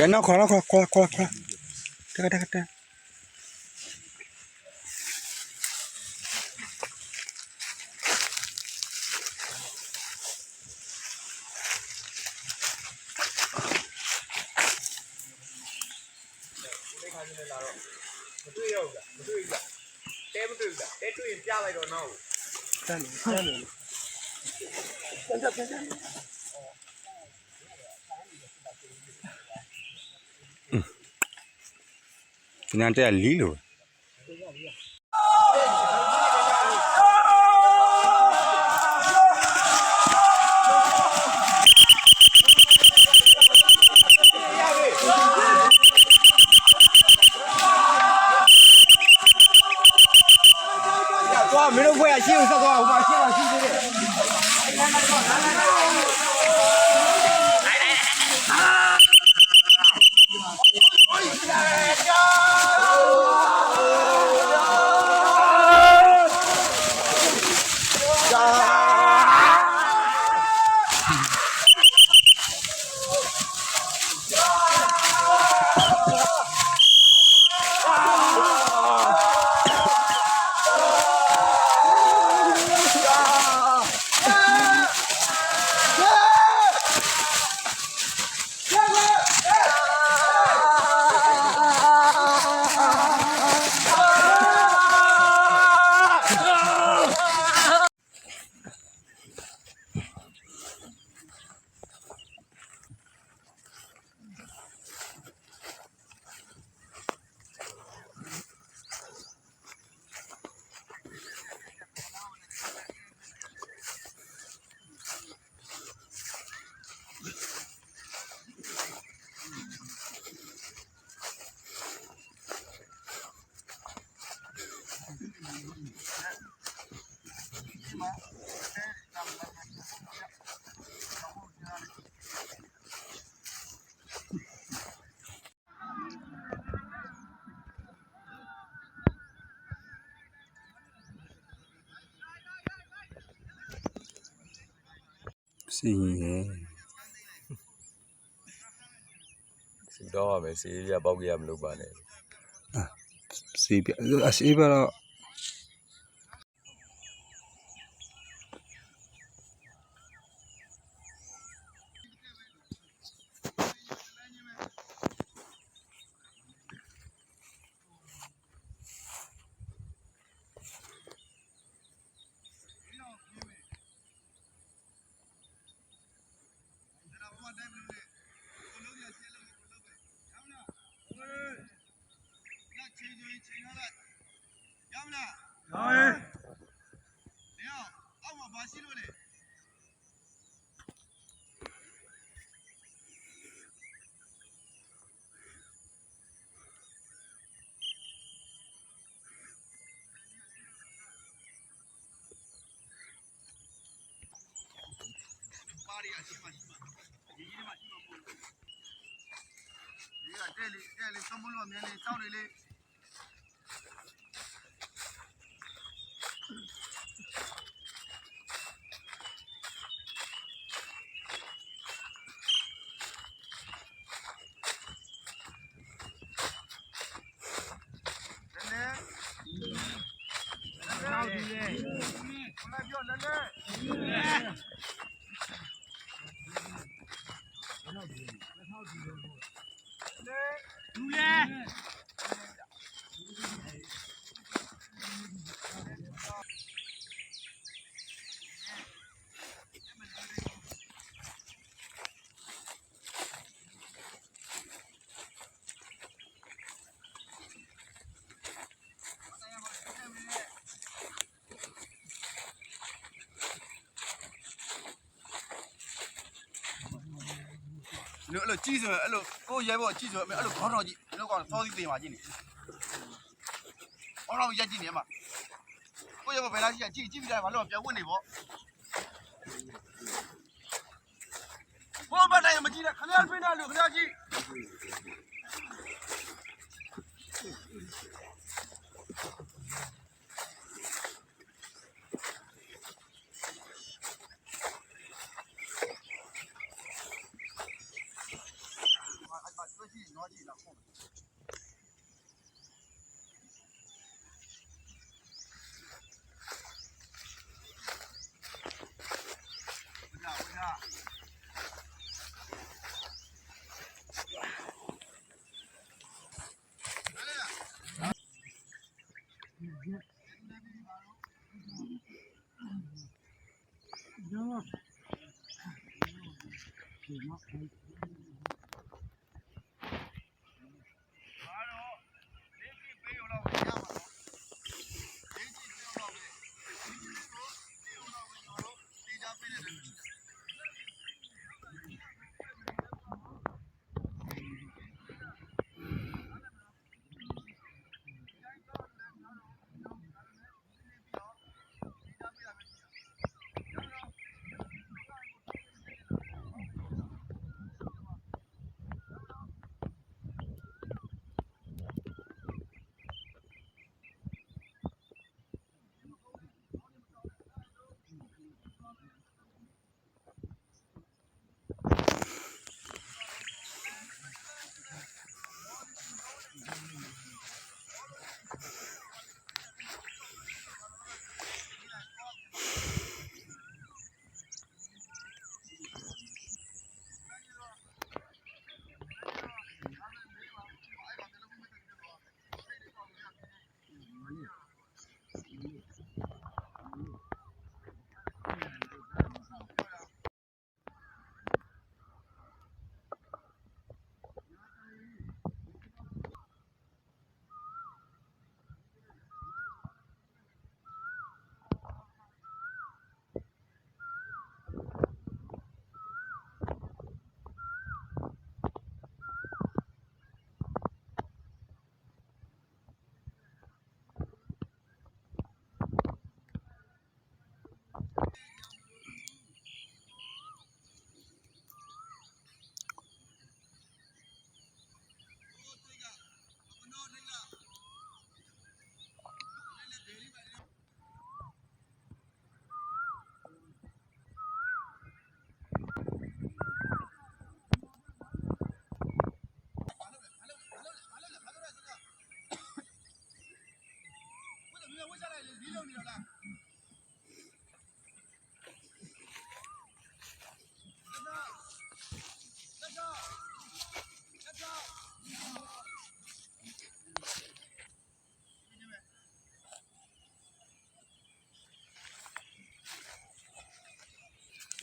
nó khó nó khó đây. Nanti ali loh. Wah, minum gue aja usah gua masih Sih. Đó mà xí ra bao game luôn bạn này. Así pero nữa là chi rồi, là cô giấy bỏ chi rồi, là khó rồi chị, nó còn to tiền mà chị này, khó rồi chị này mà, cô giấy bỏ phải là chi ra mà lo béo quên này bỏ, cô bên này mà chi này, khán giả bên nào được khán giả chi.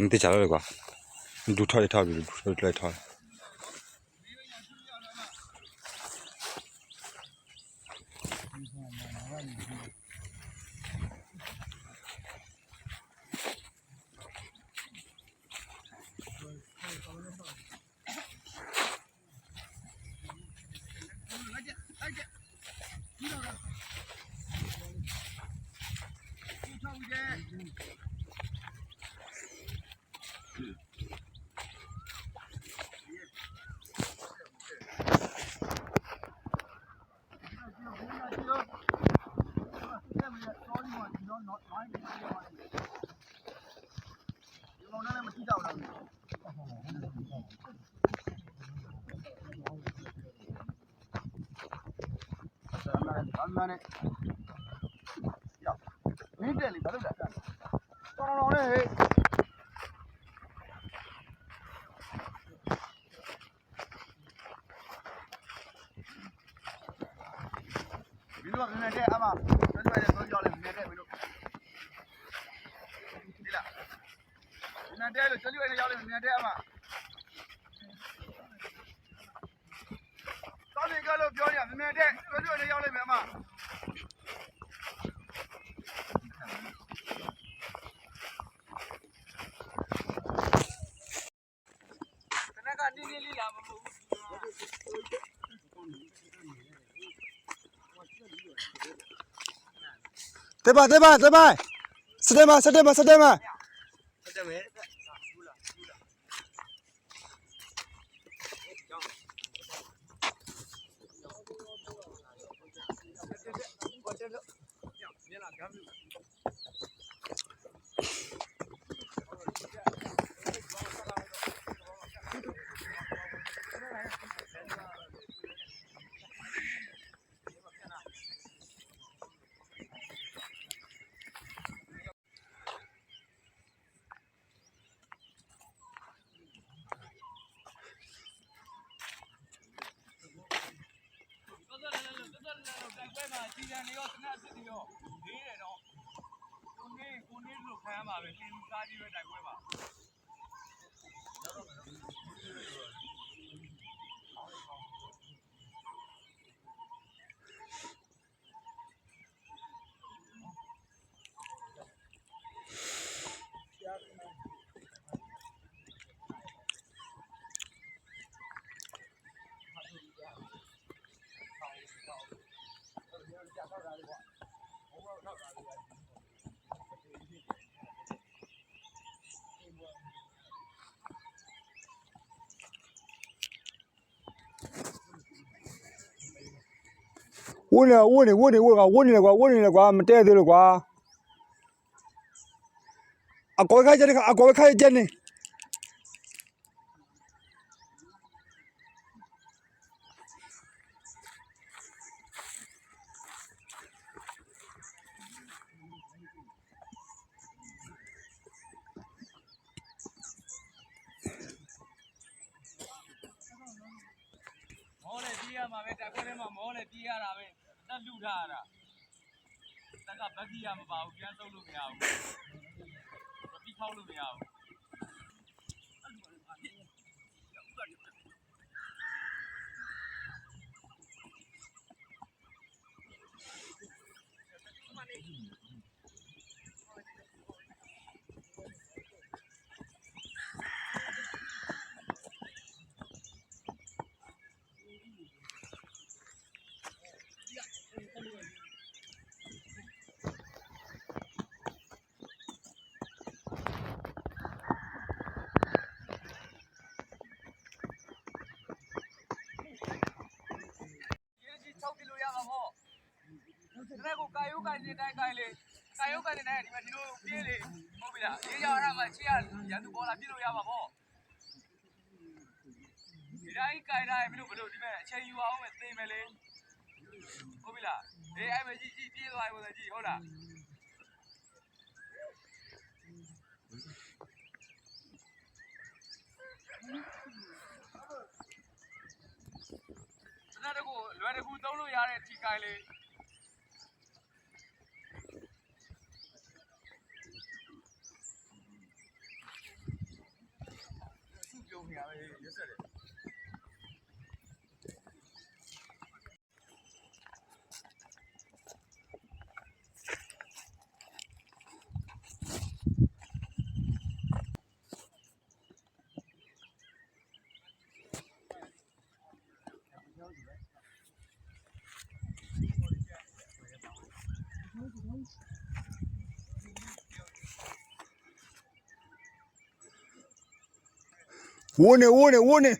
你得加了个，你多炒一炒，多来炒。你这里边都在，当嘞。比如明天阿妈，这里边都要嘞，明天比如，对了，明天这里边要嘞，明天阿妈。当天个了表演，明天这里边要嘞，明嘛。对吧？对吧？对吧？是的吗？是的吗？是的吗？ စီရန်နေရောစနစ်စစ်နေရောလေးတယ်တော့ကိုနေလို့ခံရမှာပဲရှင်စားကြီးပဲတိုက်ပွဲပါဝနေဝနေလေကွာမတဲသေးလို့ကွာအကောခိုင်းကြတယ်အကောခိုင်းကြတယ်မောလေပြေးရမှာပဲတိုက်ပွဲထဲမှာမောလေပြေးရတာပဲတက်လူထားရတာတက်ကဘက်ကြီးရမပါဘူးပြန်သုံးလို့မရဘူးပြီးထောက်လို့မရဘူးချုပ်ပြလို့ရမှာပေါ့ဒါကကာယုတ်ကနေတိုင်းကိုင်းလေကာယုတ်ကနေတိုင်းဒီမှာဒီလိုပြေးလေဟုတ်ပြီလားရေးရတာမှချီရရန်သူပေါ်လာပြလို့ရမှာပေါ့ဒီတိုင်းကိုင်းတိုင်းမင်းတို့ဘယ်လိုဒီမဲ့အချိန်ယူအောင်ပဲသိမယ်လေဟုတ်ပြီလားအေးအဲ့မကြီးပြေးသွားပြီပေါ့ကြီးဟုတ်လားဒါတကူလွယ်တကူသုံးလို့ရတဲ့ထီကိုင်းလေးစုပြုံးနေရပဲရက်ဆက်တယ်ဝနေဝနေ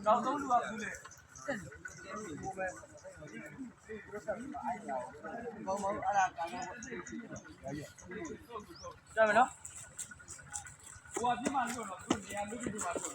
နောက်ဆုံးလူကဘူးလေဘောမောအဲ့ဒါကောင်းတော့ကြမယ်နော်ဟိုအပြစ်မှလို့တော့သူနေရာလူတွေမှာလို့